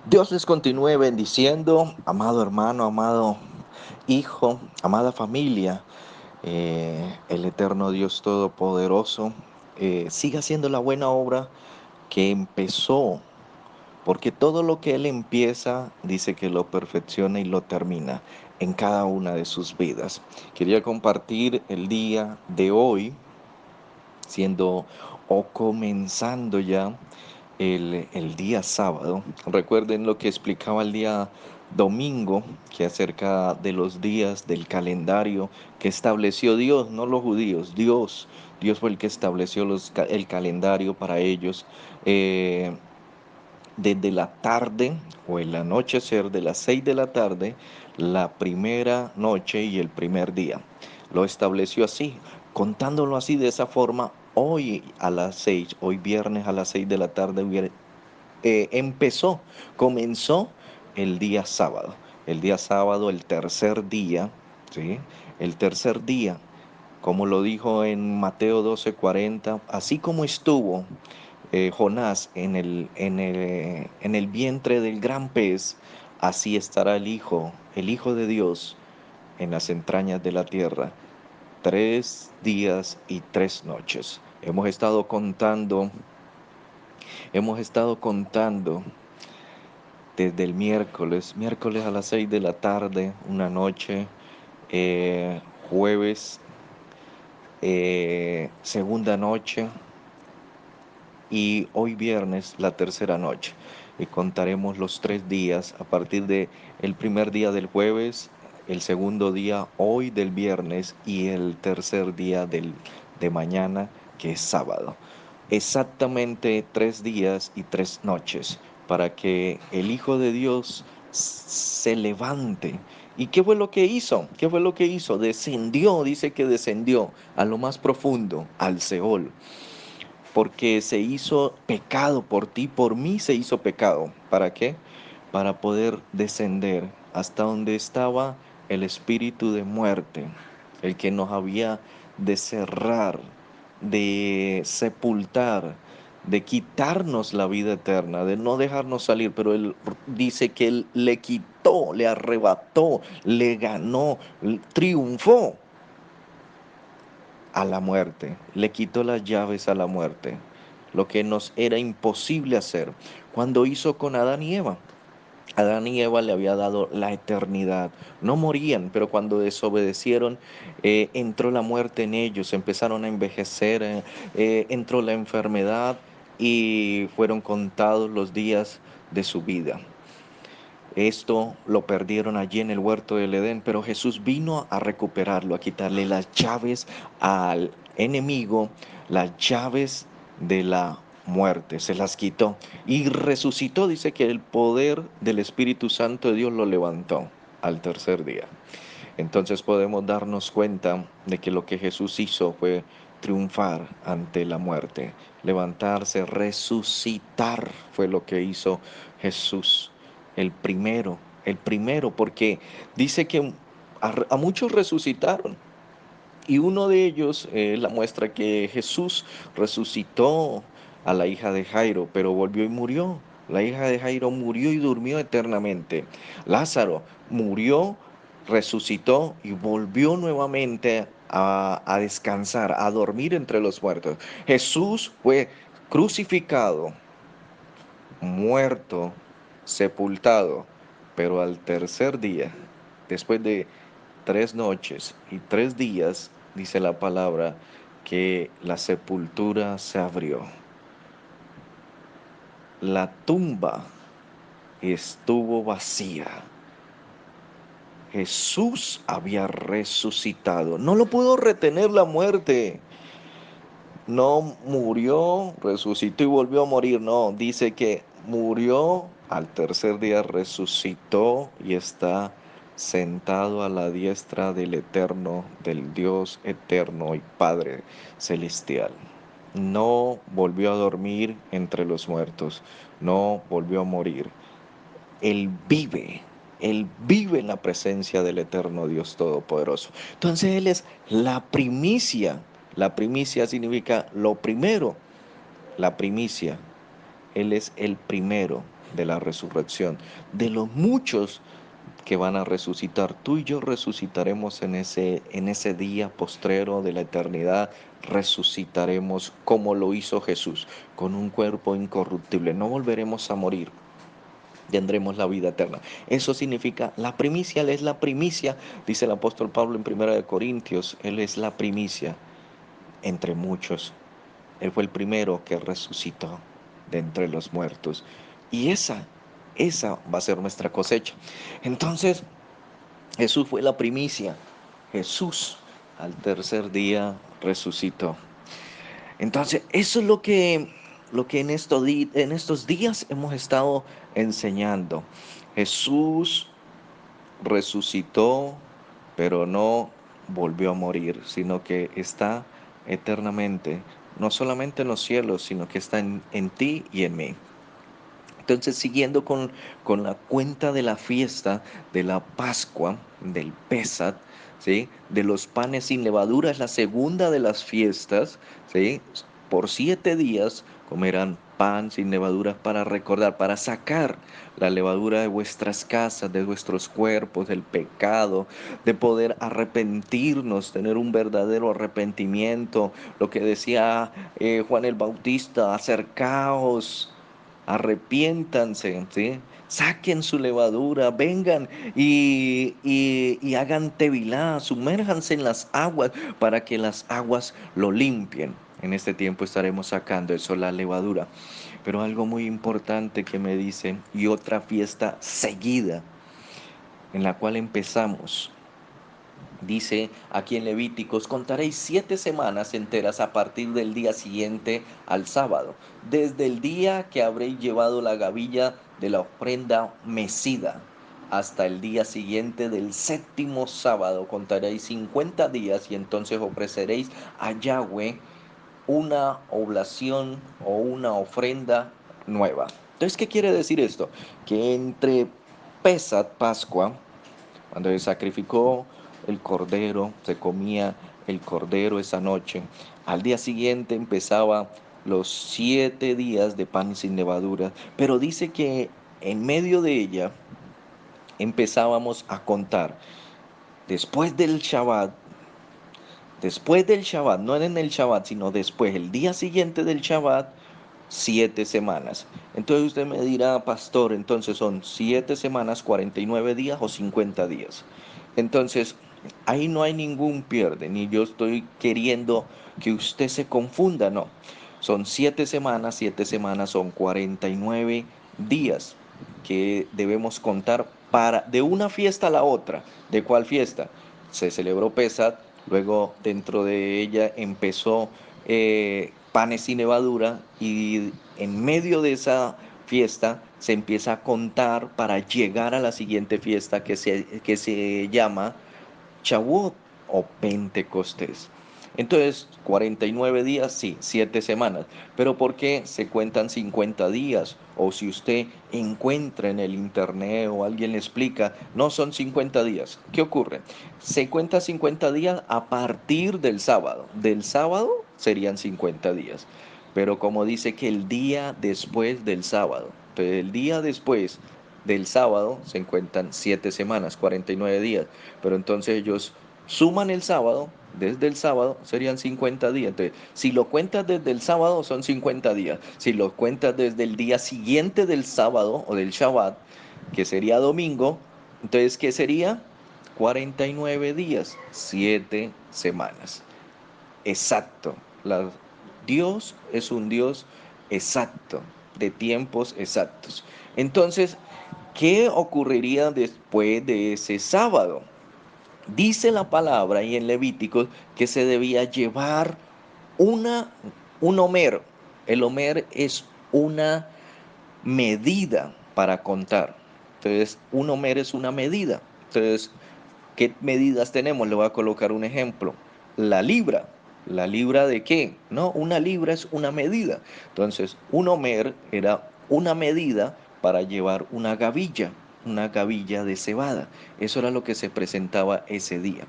Dios les continúe bendiciendo, amado hermano, amado hijo, amada familia. El eterno Dios Todopoderoso siga haciendo la buena obra que empezó, porque todo lo que Él empieza, dice que lo perfecciona y lo termina en cada una de sus vidas. Quería compartir el día de hoy, siendo o comenzando ya el día sábado. Recuerden lo que explicaba el día domingo, que acerca de los días del calendario que estableció Dios, no los judíos, Dios. Dios fue el que estableció el calendario para ellos. Desde la tarde o el anochecer de las 6 de la tarde, la primera noche y el primer día. Lo estableció así, contándolo así de esa forma. Hoy a las 6, hoy viernes a las 6 de la tarde, comenzó el día sábado. El día sábado, el tercer día, ¿sí? El tercer día, como lo dijo en Mateo 12:40, así como estuvo Jonás en el vientre del gran pez, así estará el Hijo de Dios, en las entrañas de la tierra. 3 días y 3 noches. Hemos estado contando desde el miércoles a las 6 de la tarde, una noche, jueves, segunda noche, y hoy viernes la tercera noche. Y contaremos los 3 días a partir de el primer día del jueves, el segundo día hoy del viernes y el tercer día de mañana, que es sábado. Exactamente 3 días y 3 noches para que el Hijo de Dios se levante. ¿Y qué fue lo que hizo? ¿Qué fue lo que hizo? Descendió, dice que descendió a lo más profundo, al Seol, porque se hizo pecado por ti, por mí se hizo pecado. ¿Para qué? Para poder descender hasta donde estaba el espíritu de muerte, el que nos había de cerrar, de sepultar, de quitarnos la vida eterna, de no dejarnos salir, pero Él dice que Él le quitó, le arrebató, le ganó, triunfó a la muerte, le quitó las llaves a la muerte, lo que nos era imposible hacer cuando hizo con Adán y Eva. Adán y Eva le había dado la eternidad. No morían, pero cuando desobedecieron, entró la muerte en ellos, empezaron a envejecer, entró la enfermedad y fueron contados los días de su vida. Esto lo perdieron allí en el huerto del Edén, pero Jesús vino a recuperarlo, a quitarle las llaves al enemigo, las llaves de la muerte, se las quitó y resucitó. Dice que el poder del Espíritu Santo de Dios lo levantó al tercer día. Entonces podemos darnos cuenta de que lo que Jesús hizo fue triunfar ante la muerte, levantarse, resucitar, fue lo que hizo Jesús, el primero, porque dice que a muchos resucitaron. Y uno de ellos es la muestra que Jesús resucitó a la hija de Jairo, pero volvió y murió. La hija de Jairo murió y durmió eternamente. Lázaro murió, resucitó y volvió nuevamente a descansar, a dormir entre los muertos. Jesús fue crucificado, muerto, sepultado, pero al tercer día, después de 3 noches y 3 días, dice la palabra, que la sepultura se abrió. La tumba estuvo vacía. Jesús había resucitado. No lo pudo retener la muerte. No murió, resucitó y volvió a morir. No, dice que murió, al tercer día resucitó y está sentado a la diestra del eterno, del Dios eterno y Padre celestial. No volvió a dormir entre los muertos, no volvió a morir. Él vive, Él vive en la presencia del eterno Dios Todopoderoso. Entonces Él es la primicia. La primicia significa lo primero, la primicia. Él es el primero. de la resurrección, de los muchos que van a resucitar. Tú y yo resucitaremos en ese día postrero de la eternidad. Resucitaremos como lo hizo Jesús, con un cuerpo incorruptible. No volveremos a morir. Tendremos la vida eterna. Eso significa la primicia. Él es la primicia, dice el apóstol Pablo en 1 Corintios. Él es la primicia entre muchos. Él fue el primero que resucitó de entre los muertos. Y esa va a ser nuestra cosecha. Entonces, Jesús fue la primicia. Jesús al tercer día resucitó. Entonces, eso es lo que en estos días hemos estado enseñando. Jesús resucitó, pero no volvió a morir, sino que está eternamente, no solamente en los cielos, sino que está en ti y en mí. Entonces, siguiendo con la cuenta de la fiesta, de la Pascua, del Pesat, ¿sí? De los panes sin levadura, es la segunda de las fiestas, ¿sí? Por 7 días comerán pan sin levadura para recordar, para sacar la levadura de vuestras casas, de vuestros cuerpos, del pecado, de poder arrepentirnos, tener un verdadero arrepentimiento. Lo que decía Juan el Bautista: acercaos, arrepiéntanse, ¿sí? Saquen su levadura, vengan y hagan tevilá, sumérjanse en las aguas para que las aguas lo limpien. En este tiempo estaremos sacando eso, la levadura. Pero algo muy importante que me dicen, y otra fiesta seguida en la cual empezamos. Dice aquí en Levíticos: contaréis 7 semanas enteras a partir del día siguiente al sábado, desde el día que habréis llevado la gavilla de la ofrenda mecida, hasta el día siguiente del séptimo sábado. Contaréis 50 días y entonces ofreceréis a Yahweh una oblación o una ofrenda nueva. Entonces, ¿qué quiere decir esto? Que entre Pesat, Pascua, cuando se sacrificó el cordero, se comía el cordero esa noche. Al día siguiente empezaba los 7 días de pan sin levadura, pero dice que en medio de ella empezábamos a contar. Después del Shabbat, no en el Shabbat, sino después, el día siguiente del Shabbat, 7 semanas. Entonces usted me dirá: pastor, entonces son 7 semanas, 49 días o 50 días. Entonces, ahí no hay ningún pierde, ni yo estoy queriendo que usted se confunda, no. Son 7 semanas son 49 días que debemos contar de una fiesta a la otra. ¿De cuál fiesta? Se celebró Pesat, luego dentro de ella empezó panes sin levadura, y en medio de esa fiesta se empieza a contar para llegar a la siguiente fiesta que se llama Shavuot o Pentecostés. Entonces, 49 días, sí, 7 semanas. Pero ¿por qué se cuentan 50 días? O si usted encuentra en el internet o alguien le explica, no son 50 días. ¿Qué ocurre? Se cuenta 50 días a partir del sábado. Del sábado serían 50 días. Pero como dice que el día después del sábado, entonces el día después del sábado se cuentan 7 semanas, 49 días. Pero entonces ellos suman el sábado, desde el sábado serían 50 días. Entonces, si lo cuentas desde el sábado son 50 días. Si lo cuentas desde el día siguiente del sábado o del Shabbat, que sería domingo, entonces ¿qué sería? 49 días, 7 semanas. Exacto. Dios es un Dios exacto, de tiempos exactos. Entonces, ¿qué ocurriría después de ese sábado? Dice la palabra y en Levíticos que se debía llevar una, un homer. El homer es una medida para contar. Entonces, un homer es una medida. Entonces, ¿qué medidas tenemos? Le voy a colocar un ejemplo. La libra. ¿La libra de qué? No, una libra es una medida. Entonces, un homer era una medida para llevar una gavilla de cebada. Eso era lo que se presentaba ese día.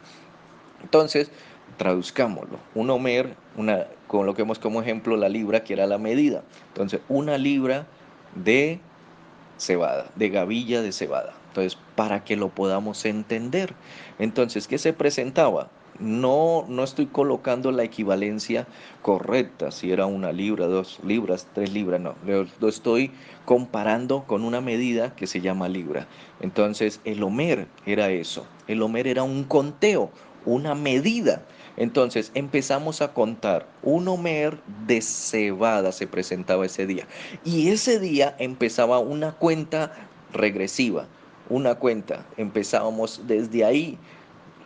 Entonces, traduzcámoslo. Un homer, coloquemos como ejemplo la libra, que era la medida. Entonces, una libra de cebada, de gavilla de cebada. Entonces, para que lo podamos entender. Entonces, ¿qué se presentaba? No estoy colocando la equivalencia correcta, si era 1 libra, 2 libras, 3 libras, no. Lo estoy comparando con una medida que se llama libra. Entonces, el homer era eso. El homer era un conteo, una medida. Entonces empezamos a contar. Un homer de cebada se presentaba ese día. Y ese día empezaba una cuenta regresiva. Una cuenta. Empezábamos desde ahí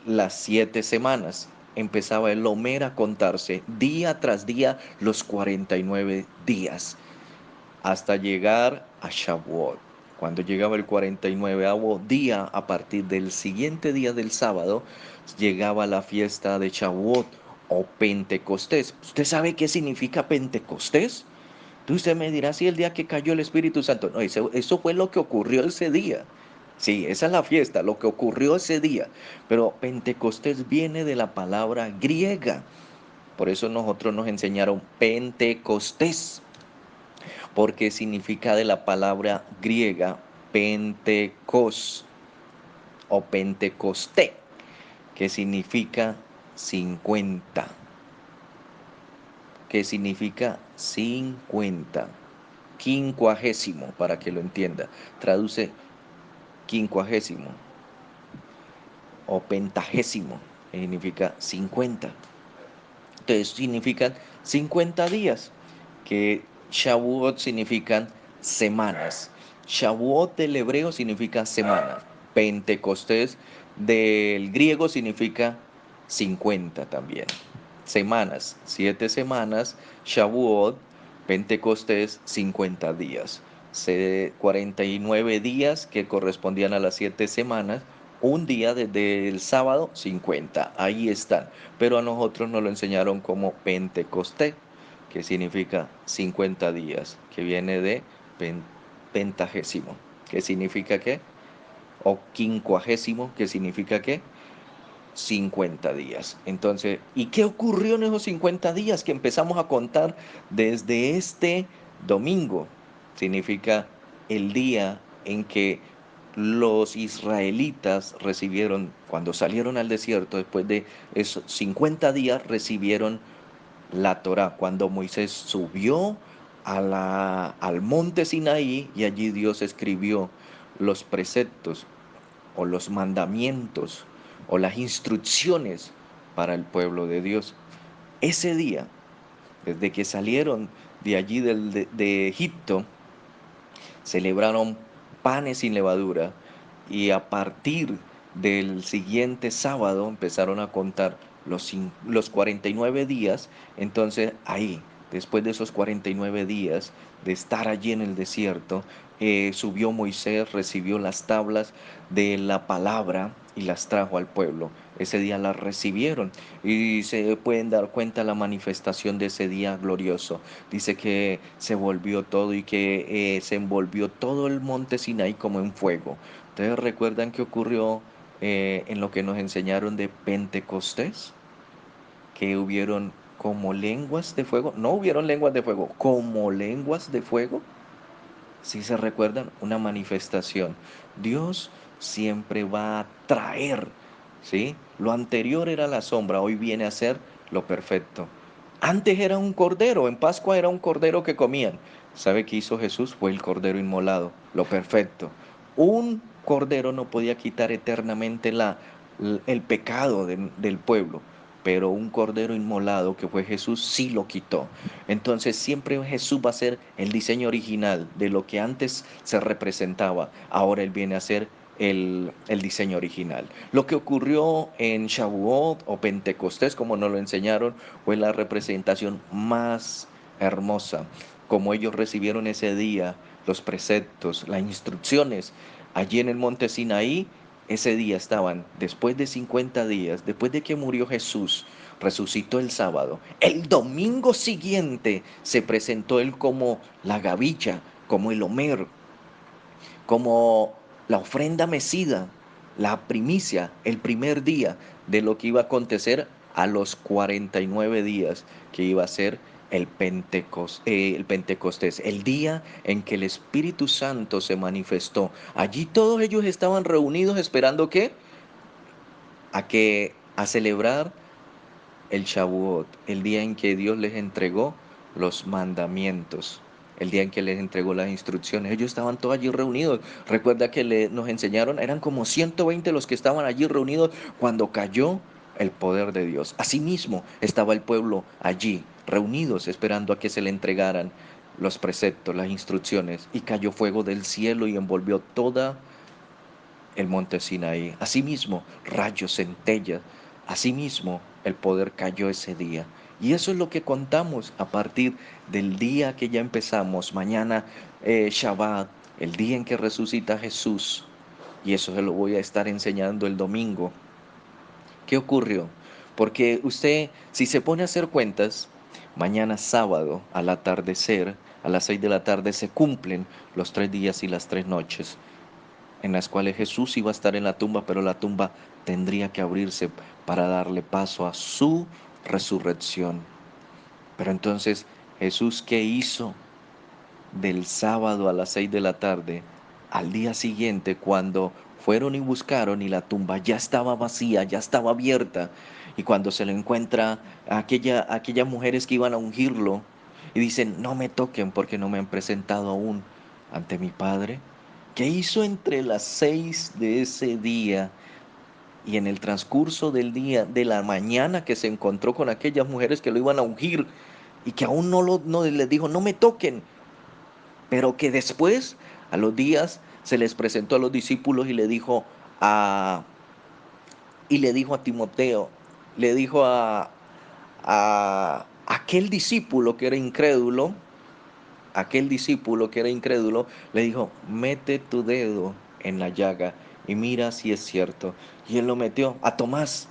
las 7 semanas. Empezaba el homer a contarse día tras día los 49 días hasta llegar a Shavuot. Cuando llegaba el 49º día, a partir del siguiente día del sábado, llegaba la fiesta de Shavuot o Pentecostés. ¿Usted sabe qué significa Pentecostés? Entonces usted me dirá, sí, el día que cayó el Espíritu Santo. No, eso fue lo que ocurrió ese día. Sí, esa es la fiesta, lo que ocurrió ese día. Pero Pentecostés viene de la palabra griega. Por eso nosotros nos enseñaron Pentecostés, porque significa de la palabra griega Pentecos o Pentecosté, que significa 50, que significa 50, quincuagésimo, para que lo entienda. Traduce quincuagésimo o pentagésimo, que significa 50. Entonces significan 50 días, que Shavuot significan semanas. Shavuot del hebreo significa semana. Pentecostés del griego significa 50 también. Semanas, 7 semanas. Shavuot, Pentecostés, 50 días. 49 días que correspondían a las 7 semanas. Un día desde el sábado, 50. Ahí están. Pero a nosotros nos lo enseñaron como Pentecostés, que significa 50 días, que viene de pentagésimo, que significa qué, o quincuagésimo, que significa qué, 50 días. Entonces, ¿y qué ocurrió en esos 50 días que empezamos a contar desde este domingo? Significa el día en que los israelitas recibieron, cuando salieron al desierto, después de esos 50 días, recibieron la Torá, cuando Moisés subió al monte Sinaí y allí Dios escribió los preceptos o los mandamientos o las instrucciones para el pueblo de Dios. Ese día, desde que salieron de allí de Egipto, celebraron panes sin levadura y a partir del siguiente sábado empezaron a contar los 49 días. Entonces ahí, después de esos 49 días de estar allí en el desierto, subió Moisés, recibió las tablas de la palabra y las trajo al pueblo. Ese día las recibieron y se pueden dar cuenta la manifestación de ese día glorioso. Dice que se volvió todo y que se envolvió todo el monte Sinaí como en fuego. ¿Ustedes recuerdan qué ocurrió en lo que nos enseñaron de Pentecostés? Que hubieron como lenguas de fuego. No hubieron lenguas de fuego, como lenguas de fuego. Si se recuerdan, una manifestación. Dios siempre va a traer, ¿sí? Lo anterior era la sombra, hoy viene a ser lo perfecto. Antes era un cordero, en Pascua era un cordero que comían. ¿Sabe qué hizo Jesús? Fue el cordero inmolado, lo perfecto. Un cordero no podía quitar eternamente el pecado del pueblo, pero un cordero inmolado que fue Jesús sí lo quitó. Entonces siempre Jesús va a ser el diseño original de lo que antes se representaba. Ahora Él viene a ser el diseño original. Lo que ocurrió en Shavuot o Pentecostés, como nos lo enseñaron, fue la representación más hermosa. Como ellos recibieron ese día los preceptos, las instrucciones, allí en el monte Sinaí, ese día estaban, después de 50 días, después de que murió Jesús, resucitó el sábado. El domingo siguiente se presentó él como la gavilla, como el homer, como la ofrenda mecida, la primicia, el primer día de lo que iba a acontecer a los 49 días, que iba a ser el Pentecostés, el día en que el Espíritu Santo se manifestó. Allí todos ellos estaban reunidos esperando ¿qué? A celebrar el Shavuot, el día en que Dios les entregó los mandamientos, el día en que les entregó las instrucciones. Ellos estaban todos allí reunidos. Recuerda que nos enseñaron, eran como 120 los que estaban allí reunidos cuando cayó el poder de Dios. Asimismo estaba el pueblo allí, reunidos, esperando a que se le entregaran los preceptos, las instrucciones, y cayó fuego del cielo y envolvió toda el monte Sinaí. Asimismo, rayos, centellas. Asimismo, el poder cayó ese día. Y eso es lo que contamos a partir del día que ya empezamos, mañana Shabbat, el día en que resucita Jesús. Y eso se lo voy a estar enseñando el domingo. ¿Qué ocurrió? Porque usted, si se pone a hacer cuentas, mañana sábado, al atardecer, a las 6 de la tarde, se cumplen los 3 días y las 3 noches en las cuales Jesús iba a estar en la tumba, pero la tumba tendría que abrirse para darle paso a su resurrección. Pero entonces, Jesús, ¿qué hizo del sábado a las 6 de la tarde al día siguiente cuando fueron y buscaron y la tumba ya estaba vacía, ya estaba abierta? Y cuando se le encuentra a aquellas mujeres que iban a ungirlo y dicen, no me toquen porque no me han presentado aún ante mi Padre. ¿Qué hizo entre las 6 de ese día y en el transcurso del día, de la mañana que se encontró con aquellas mujeres que lo iban a ungir y que aún no les dijo, no me toquen, pero que después, a los días, se les presentó a los discípulos a, y le dijo a Timoteo, le dijo a aquel discípulo que era incrédulo, le dijo, mete tu dedo en la llaga y mira si es cierto. Y él lo metió a Tomás,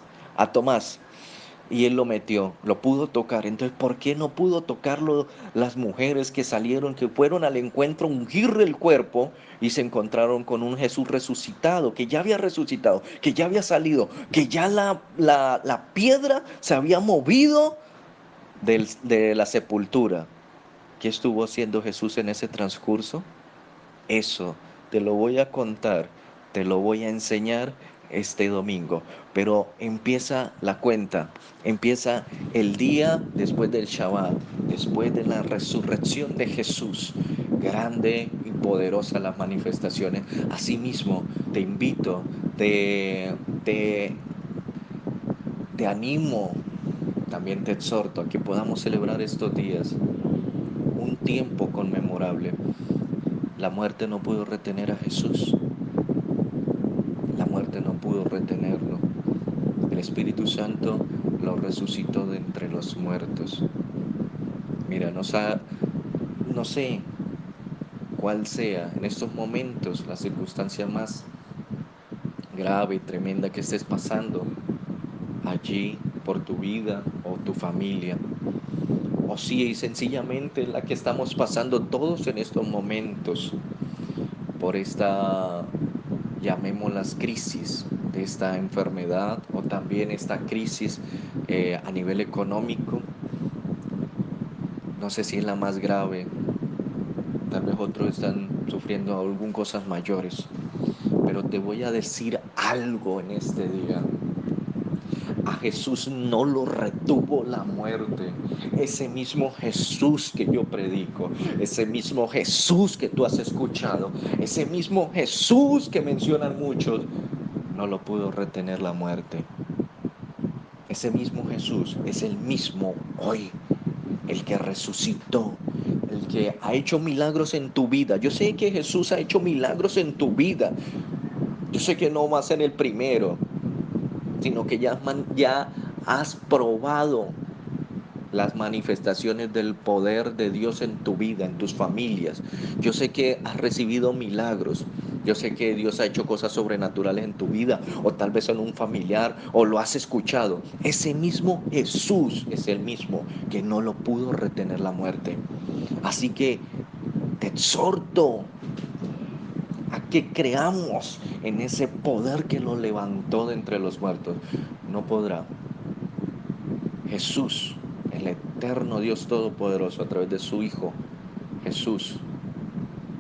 y él lo metió, lo pudo tocar. Entonces, ¿por qué no pudo tocarlo las mujeres que salieron, que fueron al encuentro a ungirle el cuerpo y se encontraron con un Jesús resucitado, que ya había resucitado, que ya había salido, que ya la piedra se había movido de la sepultura? ¿Qué estuvo haciendo Jesús en ese transcurso? Eso te lo voy a contar, te lo voy a enseñar este domingo. Pero empieza la cuenta, empieza el día después del Shabbat, después de la resurrección de Jesús. Grande y poderosa las manifestaciones. Asimismo, te invito, te, te, te animo, también te exhorto a que podamos celebrar estos días un tiempo conmemorable. La muerte no pudo retener a Jesús. La muerte no pudo retenerlo. El Espíritu Santo lo resucitó de entre los muertos. Mira, no sé cuál sea en estos momentos la circunstancia más grave y tremenda que estés pasando allí por tu vida o tu familia. O si sencillamente la que estamos pasando todos en estos momentos por esta, llamémoslas crisis de esta enfermedad o también esta crisis a nivel económico. No sé si es la más grave, tal vez otros están sufriendo algún cosas mayores, pero te voy a decir algo en este día. A Jesús no lo retuvo la muerte. Ese mismo Jesús que yo predico, ese mismo Jesús que tú has escuchado, ese mismo Jesús que mencionan muchos, no lo pudo retener la muerte. Ese mismo Jesús es el mismo hoy, el que resucitó, el que ha hecho milagros en tu vida. Yo sé que Jesús ha hecho milagros en tu vida. Yo sé que no va a ser el primero, sino que ya has probado las manifestaciones del poder de Dios en tu vida, en tus familias. Yo sé que has recibido milagros. Yo sé que Dios ha hecho cosas sobrenaturales en tu vida o tal vez en un familiar o lo has escuchado. Ese mismo Jesús es el mismo que no lo pudo retener la muerte. Así que te exhorto a que creamos en ese poder que lo levantó de entre los muertos. No podrá. Jesús, eterno Dios Todopoderoso, a través de su Hijo, Jesús,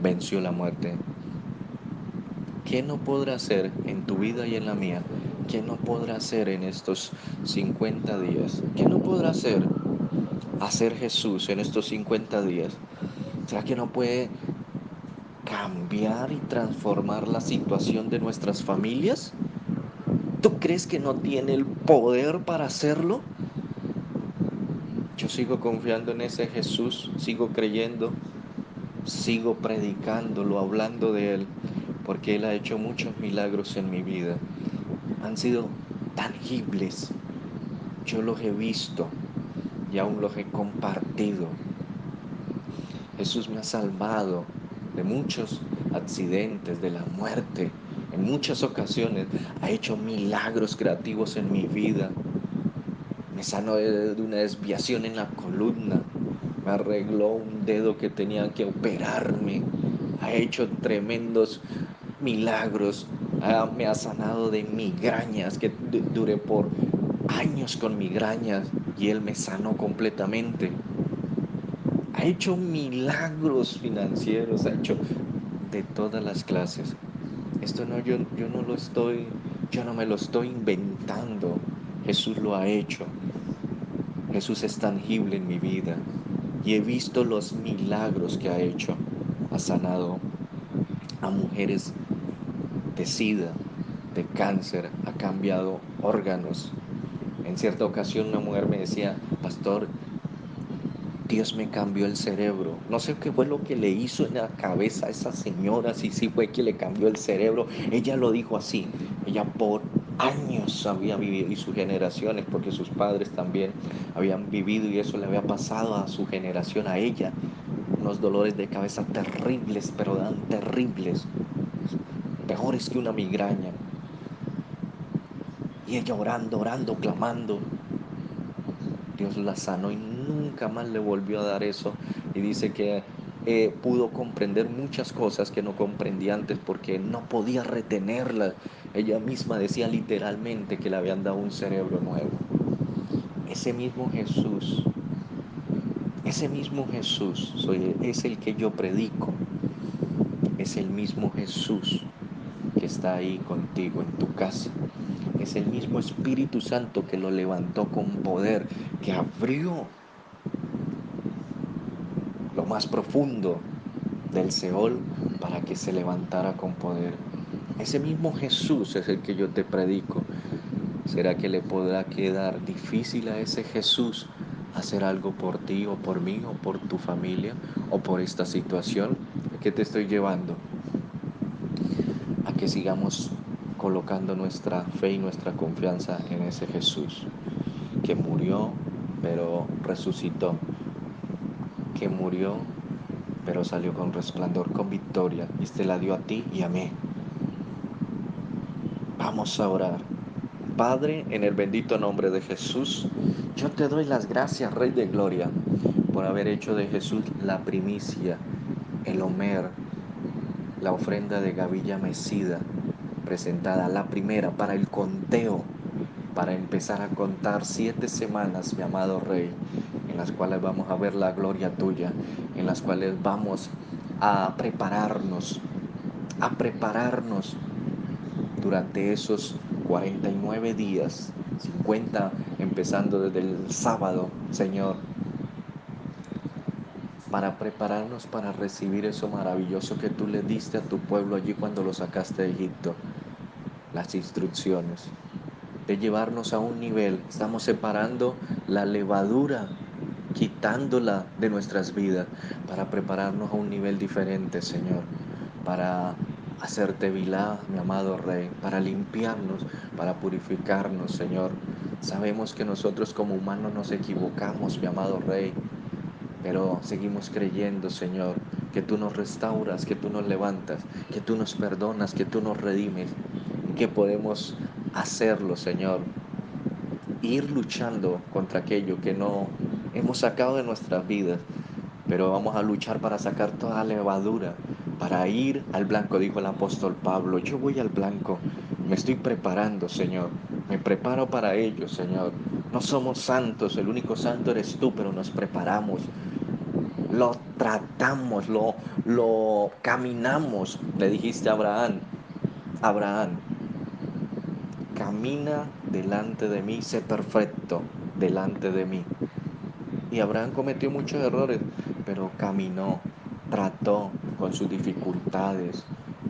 venció la muerte. ¿Qué no podrá hacer en tu vida y en la mía? ¿Qué no podrá hacer en estos 50 días? ¿Qué no podrá hacer Jesús en estos 50 días? ¿Será que no puede cambiar y transformar la situación de nuestras familias? ¿Tú crees que no tiene el poder para hacerlo? Yo sigo confiando en ese Jesús, sigo creyendo, sigo predicándolo, hablando de Él, porque Él ha hecho muchos milagros en mi vida. Han sido tangibles. Yo los he visto y aún los he compartido. Jesús me ha salvado de muchos accidentes, de la muerte. En muchas ocasiones ha hecho milagros creativos en mi vida. Me sanó de una desviación en la columna. Me arregló un dedo que tenía que operarme. Ha hecho tremendos milagros. Me ha sanado de migrañas que duré por años con migrañas y Él me sanó completamente. Ha hecho milagros financieros, ha hecho de todas las clases. Esto no, yo no lo estoy, yo no me lo estoy inventando. Jesús lo ha hecho. Jesús es tangible en mi vida y he visto los milagros que ha hecho. Ha sanado a mujeres de sida, de cáncer, ha cambiado órganos. En cierta ocasión una mujer me decía, pastor, Dios me cambió el cerebro. No sé qué fue lo que le hizo en la cabeza a esa señora, si sí fue que le cambió el cerebro. Ella lo dijo así. Ella por años había vivido, y sus generaciones, porque sus padres también habían vivido y eso le había pasado a su generación, a ella. Unos dolores de cabeza terribles, pero tan terribles, peores que una migraña. Y ella orando, orando, clamando. Dios la sanó y nunca más le volvió a dar eso. Y dice que pudo comprender muchas cosas que no comprendía antes porque no podía retenerla. Ella misma decía literalmente que le habían dado un cerebro nuevo. Ese mismo Jesús, ese mismo Jesús es el que yo predico. Es el mismo Jesús que está ahí contigo en tu casa. Es el mismo Espíritu Santo que lo levantó con poder, que abrió lo más profundo del Seol para que se levantara con poder. Ese mismo Jesús es el que yo te predico. ¿Será que le podrá quedar difícil a ese Jesús hacer algo por ti o por mí o por tu familia o por esta situación? ¿A qué te estoy llevando? A que sigamos colocando nuestra fe y nuestra confianza en ese Jesús que murió pero resucitó, que murió pero salió con resplandor, con victoria, y te la dio a ti y a mí. Vamos a orar. Padre, en el bendito nombre de Jesús, yo te doy las gracias, Rey de Gloria, por haber hecho de Jesús la primicia, el Homer, la ofrenda de gavilla mecida, presentada la primera para el conteo, para empezar a contar 7 semanas, mi amado Rey, en las cuales vamos a ver la gloria tuya, en las cuales vamos a prepararnos durante esos 49 días, 50 empezando desde el sábado, Señor, para prepararnos para recibir eso maravilloso que tú le diste a tu pueblo allí cuando lo sacaste de Egipto, las instrucciones, de llevarnos a un nivel. Estamos separando la levadura, quitándola de nuestras vidas para prepararnos a un nivel diferente, Señor, para hacerte vilá, mi amado Rey, para limpiarnos, para purificarnos, Señor. Sabemos que nosotros como humanos nos equivocamos, mi amado Rey, pero seguimos creyendo, Señor, que tú nos restauras, que tú nos levantas, que tú nos perdonas, que tú nos redimes y que podemos hacerlo, Señor, ir luchando contra aquello que no hemos sacado de nuestras vidas, pero vamos a luchar para sacar toda la levadura, para ir al blanco, dijo el apóstol Pablo. Yo voy al blanco, me estoy preparando, Señor, me preparo para ello, Señor. No somos santos, el único santo eres tú, pero nos preparamos, lo tratamos, lo caminamos. Le dijiste a Abraham, Abraham, camina delante de mí, sé perfecto delante de mí. Y Abraham cometió muchos errores, pero caminó, trató con sus dificultades,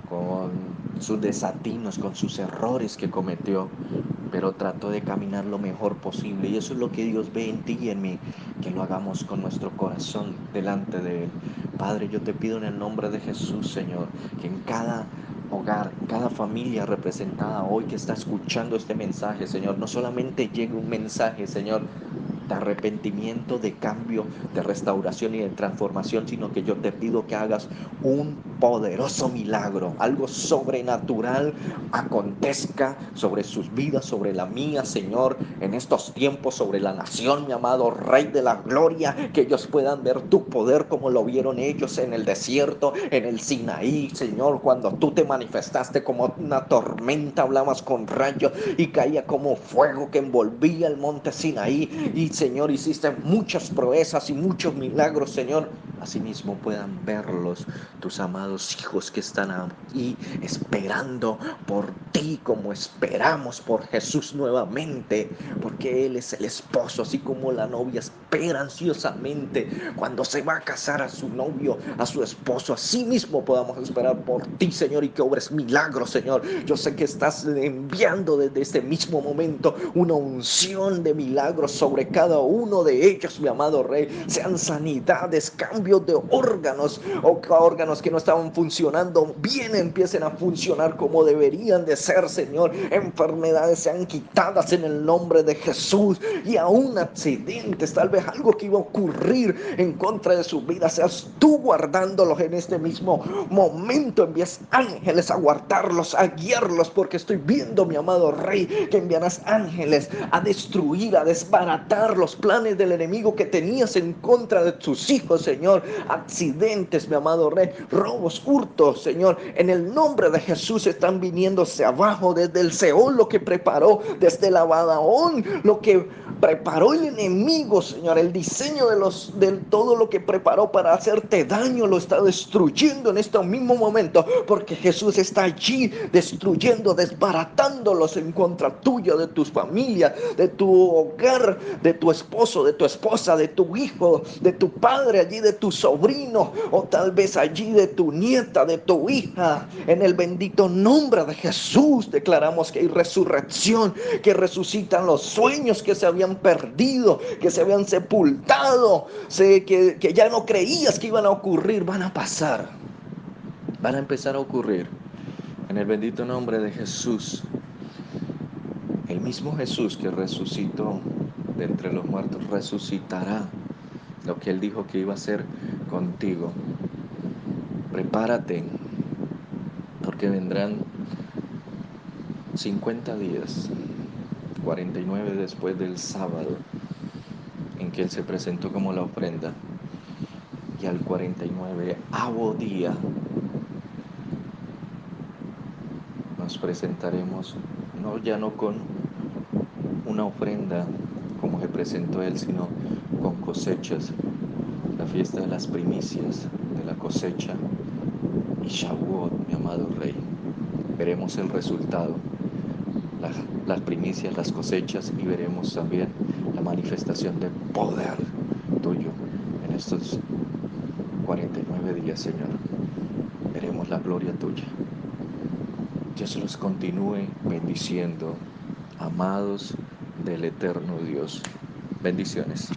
con sus desatinos, con sus errores que cometió, pero trató de caminar lo mejor posible. Y eso es lo que Dios ve en ti y en mí, que lo hagamos con nuestro corazón delante de Él. Padre, yo te pido en el nombre de Jesús, Señor, que en cada hogar, en cada familia representada hoy que está escuchando este mensaje, Señor, no solamente llegue un mensaje, Señor, de arrepentimiento, de cambio, de restauración y de transformación, sino que yo te pido que hagas un poderoso milagro, algo sobrenatural acontezca sobre sus vidas, sobre la mía, Señor, en estos tiempos, sobre la nación, mi amado Rey de la Gloria, que ellos puedan ver tu poder como lo vieron ellos en el desierto, en el Sinaí, Señor, cuando tú te manifestaste como una tormenta, hablabas con rayos y caía como fuego que envolvía el monte Sinaí. Y Señor, hiciste muchas proezas y muchos milagros, Señor. Asimismo puedan verlos tus amados hijos que están ahí esperando por ti, como esperamos por Jesús nuevamente, porque Él es el esposo, así como la novia espera ansiosamente cuando se va a casar a su novio, a su esposo. Así mismo podamos esperar por ti, Señor, y que obres milagros, Señor. Yo sé que estás enviando desde este mismo momento una unción de milagros sobre cada uno de ellos, mi amado Rey. Sean sanidades, cambios de órganos, o órganos que no estaban funcionando bien empiecen a funcionar como deberían de ser, Señor. Enfermedades sean quitadas en el nombre de Jesús, y aún accidentes, tal vez algo que iba a ocurrir en contra de su vida, seas tú guardándolos en este mismo momento. Envías ángeles a guardarlos, a guiarlos, porque estoy viendo, mi amado Rey, que enviarás ángeles a destruir, a desbaratar los planes del enemigo que tenías en contra de tus hijos, Señor. Accidentes, mi amado Rey, robos, hurtos, Señor, en el nombre de Jesús están viniéndose abajo desde el Seol, lo que preparó desde la Badaón, lo que preparó el enemigo, Señor, el diseño de todo lo que preparó para hacerte daño, lo está destruyendo en este mismo momento, porque Jesús está allí destruyendo, desbaratándolos en contra tuya, de tus familias, de tu hogar, de tu esposo, de tu esposa, de tu hijo, de tu padre allí, de tu sobrino, o tal vez allí de tu nieta, de tu hija. En el bendito nombre de Jesús declaramos que hay resurrección, que resucitan los sueños que se habían perdido, que se habían sepultado, que ya no creías que iban a ocurrir, van a pasar, van a empezar a ocurrir. En el bendito nombre de Jesús, el mismo Jesús que resucitó de entre los muertos, resucitará lo que Él dijo que iba a hacer contigo. Prepárate, porque vendrán 50 días, 49 después del sábado, en que Él se presentó como la ofrenda. Y al 49º día nos presentaremos, ya no con una ofrenda como se presentó Él, sino con cosechas, la fiesta de las primicias, de la cosecha, y Shavuot, mi amado Rey. Veremos el resultado, las, las primicias, las cosechas, y veremos también la manifestación de poder tuyo en estos 49 días, Señor. Veremos la gloria tuya. Dios los continúe bendiciendo, amados del eterno Dios. Bendiciones.